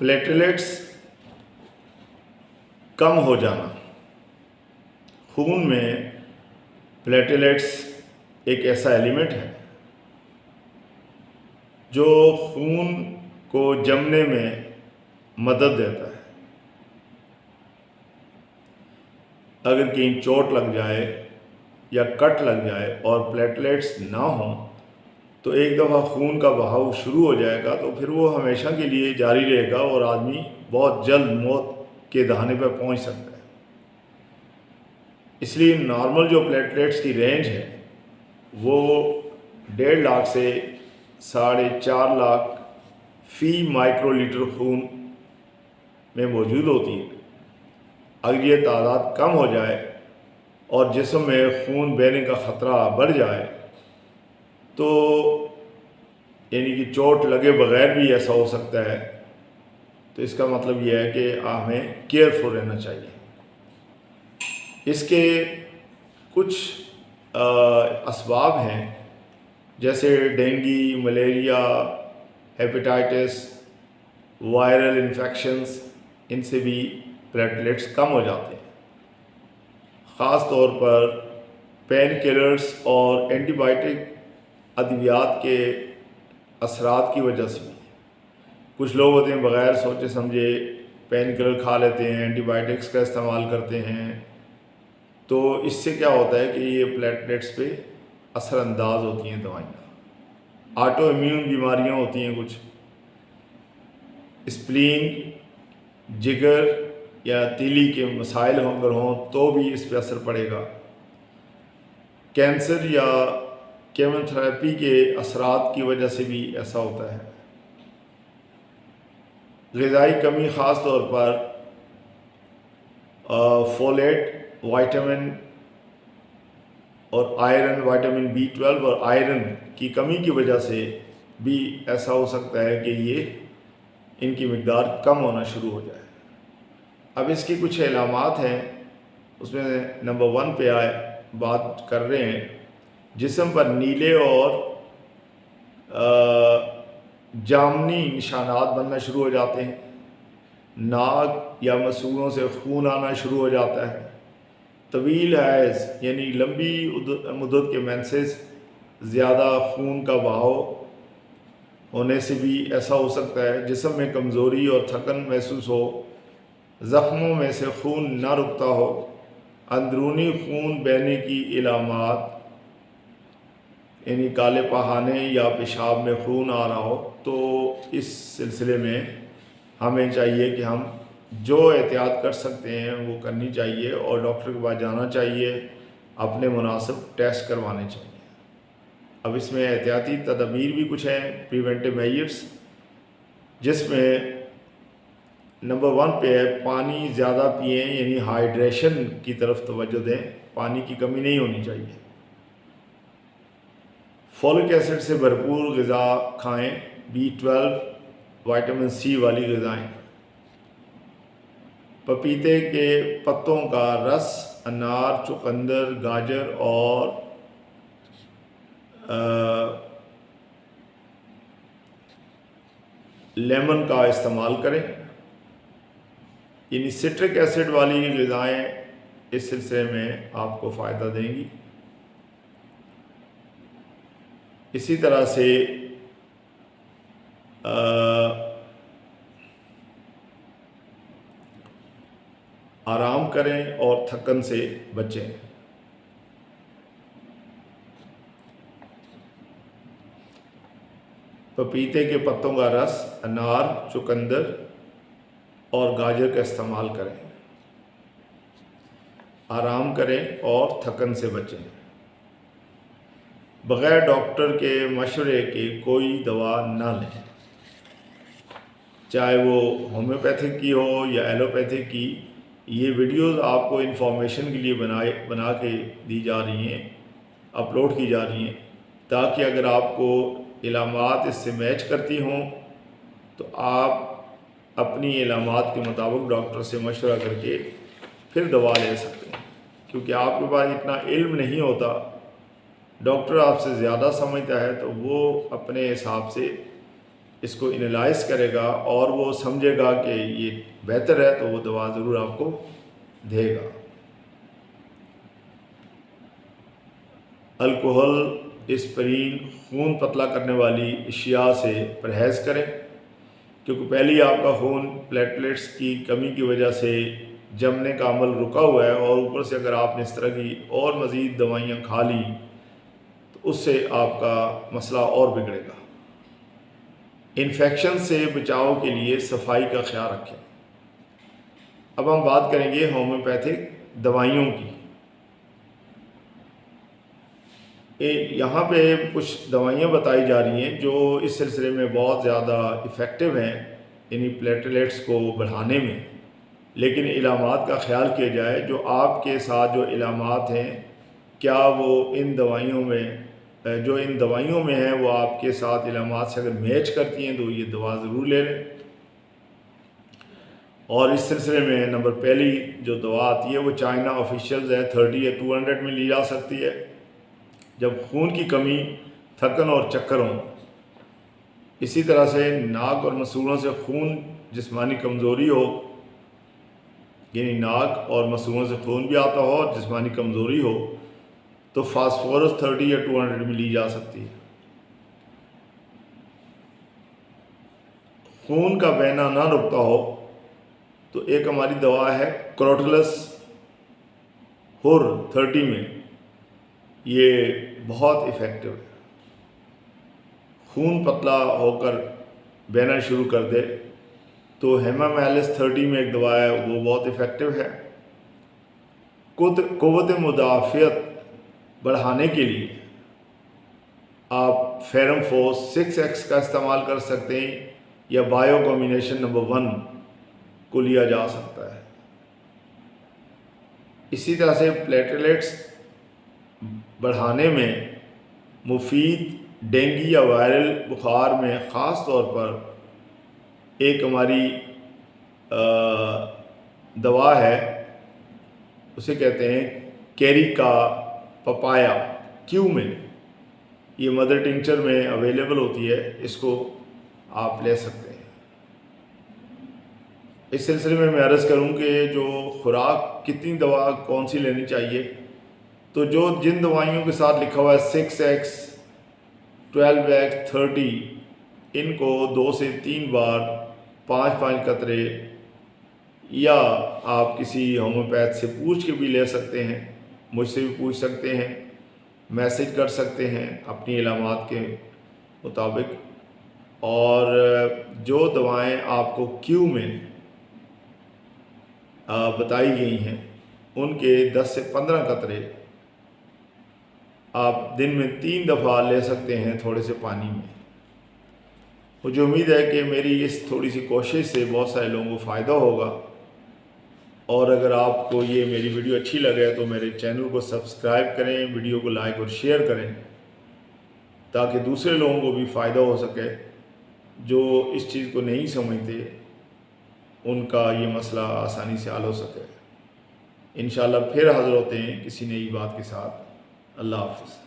Platelets कम हो जाना। खून में प्लेटलेट्स एक ऐसा एलिमेंट है जो खून को जमने में मदद देता है। अगर कहीं चोट लग जाए या कट लग जाए और प्लेटलेट्स ना हो तो एक दफ़ा खून का बहाव शुरू हो जाएगा तो फिर वो हमेशा के लिए जारी रहेगा और आदमी बहुत जल्द मौत के दहाने पर पहुंच सकता है। इसलिए नॉर्मल जो प्लेटलेट्स की रेंज है वो 1.5 लाख से 4.5 लाख फी माइक्रोलीटर खून में मौजूद होती है। अगर ये तादाद कम हो जाए और जिस्म में खून बहने का ख़तरा बढ़ जाए तो यानी कि चोट लगे बगैर भी ऐसा हो सकता है। तो इसका मतलब यह है कि हमें केयरफुल रहना चाहिए। इसके कुछ असबाब हैं जैसे dengue, malaria, hepatitis, viral infections, इनसे भी प्लेटलेट्स कम हो जाते हैं। ख़ास तौर पर पेन किलर्स और एंटीबायोटिक अद्वियात के असरात की वजह से भी कुछ लोग होते हैं बग़ैर सोचे समझे पेन किलर खा लेते हैं, एंटीबायोटिक्स का इस्तेमाल करते हैं। तो इससे क्या होता है कि ये प्लेटलेट्स पे असरअंदाज होती हैं दवाइयाँ। ऑटो इम्यून बीमारियाँ होती हैं कुछ, स्प्लीन, जिगर या तीली के मसाइल अगर हों तो भी इस पर असर पड़ेगा। कैंसर या केमोथेरेपी के असरात की वजह से भी ऐसा होता है। ग़िज़ाई कमी ख़ास तौर पर फोलेट, विटामिन और आयरन, विटामिन B12 और आयरन की कमी की वजह से भी ऐसा हो सकता है कि ये इनकी मिक़दार कम होना शुरू हो जाए। अब इसकी कुछ अलामात हैं, उसमें नंबर 1 पे बात कर रहे हैं। जिस्म पर नीले और जामनी निशानात बनना शुरू हो जाते हैं। नाक या मसूड़ों से खून आना शुरू हो जाता है। तवील हैज़ यानी लंबी मुद्दत के मेंसेस, ज़्यादा खून का बहाव होने से भी ऐसा हो सकता है। जिस्म में कमज़ोरी और थकन महसूस हो, ज़ख्मों में से खून ना रुकता हो, अंदरूनी खून बहने की इलामात यानी काले पहाने या पेशाब में खून आ रहा हो, तो इस सिलसिले में हमें चाहिए कि हम जो एहतियात कर सकते हैं वो करनी चाहिए और डॉक्टर के पास जाना चाहिए, अपने मुनासिब टेस्ट करवाने चाहिए। अब इसमें एहतियाती तदबीर भी कुछ हैं, प्रिवेंटिव मेजर्स, जिसमें नंबर 1 पे है पानी ज़्यादा पिएँ, यानी हाइड्रेशन की तरफ तवज्जो दें। पानी की कमी नहीं होनी चाहिए। फोलिक एसिड से भरपूर ग़िज़ा खाएँ, B12, विटामिन C वाली ग़िज़ाएँ। पपीते के पत्तों का रस, अनार, चुकंदर, गाजर और लेमन का इस्तेमाल करें। यानी सिट्रिक एसिड वाली ग़िज़ाएँ इस सिलसिले में आपको फ़ायदा देंगी। इसी तरह से आराम करें और थकन से बचें। पपीते के पत्तों का रस, अनार, चुकंदर और गाजर का इस्तेमाल करें। आराम करें और थकन से बचें। बग़ैर डॉक्टर के मशवरे के कोई दवा ना लें, चाहे वो होम्योपैथिक की हो या एलोपैथिक की। ये वीडियोस आपको इन्फॉर्मेशन के लिए बना के दी जा रही हैं, अपलोड की जा रही हैं, ताकि अगर आपको इलामात इससे मैच करती हों तो आप अपनी इलामात के मुताबिक डॉक्टर से मशवरा करके फिर दवा ले सकते हैं। क्योंकि आपके पास इतना इल्म नहीं होता, डॉक्टर आपसे ज़्यादा समझता है तो वो अपने हिसाब से इसको एनालाइज करेगा और वो समझेगा कि ये बेहतर है तो वो दवा ज़रूर आपको देगा। अल्कोहल, एस्पिरिन, खून पतला करने वाली अशिया से परहेज़ करें, क्योंकि पहले ही आपका खून प्लेटलेट्स की कमी की वजह से जमने का अमल रुका हुआ है, और ऊपर से अगर आपने इस तरह की और मज़ीद दवाइयाँ खा ली तो उससे आपका मसला और बिगड़ेगा। इन्फेक्शन से बचाव के लिए सफाई का ख्याल रखें। अब हम बात करेंगे होम्योपैथिक दवाइयों की। यहाँ पे कुछ दवाइयाँ बताई जा रही हैं जो इस सिलसिले में बहुत ज़्यादा इफ़ेक्टिव हैं यानी प्लेटलेट्स को बढ़ाने में, लेकिन इलामात का ख्याल किया जाए। जो आपके साथ जो इलामात हैं, क्या वो इन दवाइयों में हैं वो आपके साथ इलामात से अगर मैच करती हैं तो ये दवा ज़रूर ले लें। और इस सिलसिले में नंबर पहली जो दवा आती है वो चाइना ऑफिशियल्स है, 30 या 200 में ली जा सकती है। जब खून की कमी, थकन और चक्कर हों, इसी तरह से नाक और मसूड़ों से खून, जिस्मानी कमज़ोरी हो, यानी नाक और मसूड़ों से खून भी आता हो और जिस्मानी कमज़ोरी हो, तो फास्फोरस 30 या 200 में ली जा सकती है। खून का बहना ना रुकता हो तो एक हमारी दवा है क्रोटलस हुर 30 में, ये बहुत इफ़ेक्टिव है। खून पतला होकर बहना शुरू कर दे तो हेमामेलिस 30 में एक दवा है, वो बहुत इफ़ेक्टिव है। क़ुव्वत मुदाफ़ियत बढ़ाने के लिए आप फेरम फोर्स 6x का इस्तेमाल कर सकते हैं, या बायो कॉम्बिनेशन नंबर 1 को लिया जा सकता है। इसी तरह से प्लेटलेट्स बढ़ाने में मुफीद डेंगू या वायरल बुखार में ख़ास तौर पर एक हमारी दवा है, उसे कहते हैं कैरिका पपाया क्यू में, ये मदर टिंचर में अवेलेबल होती है, इसको आप ले सकते हैं। इस सिलसिले में मैं अर्ज़ करूं कि जो खुराक कितनी दवा कौन सी लेनी चाहिए, तो जो जिन दवाइयों के साथ लिखा हुआ है 6x, 12x, 30, इनको 2 से 3 बार 5-5 कतरे, या आप किसी होम्योपैथ से पूछ के भी ले सकते हैं, मुझसे भी पूछ सकते हैं, मैसेज कर सकते हैं अपनी इलामात के मुताबिक। और जो दवाएं आपको क्यू में बताई गई हैं उनके 10 से 15 कतरे आप दिन में 3 दफ़ा ले सकते हैं थोड़े से पानी में। मुझे उम्मीद है कि मेरी इस थोड़ी सी कोशिश से बहुत सारे लोगों को फ़ायदा होगा, और अगर आपको ये मेरी वीडियो अच्छी लगे तो मेरे चैनल को सब्सक्राइब करें, वीडियो को लाइक और शेयर करें, ताकि दूसरे लोगों को भी फ़ायदा हो सके जो इस चीज़ को नहीं समझते, उनका ये मसला आसानी से हल हो सके। इंशाअल्लाह फिर हाज़िर होते हैं किसी नई बात के साथ। अल्लाह हाफ़िज़।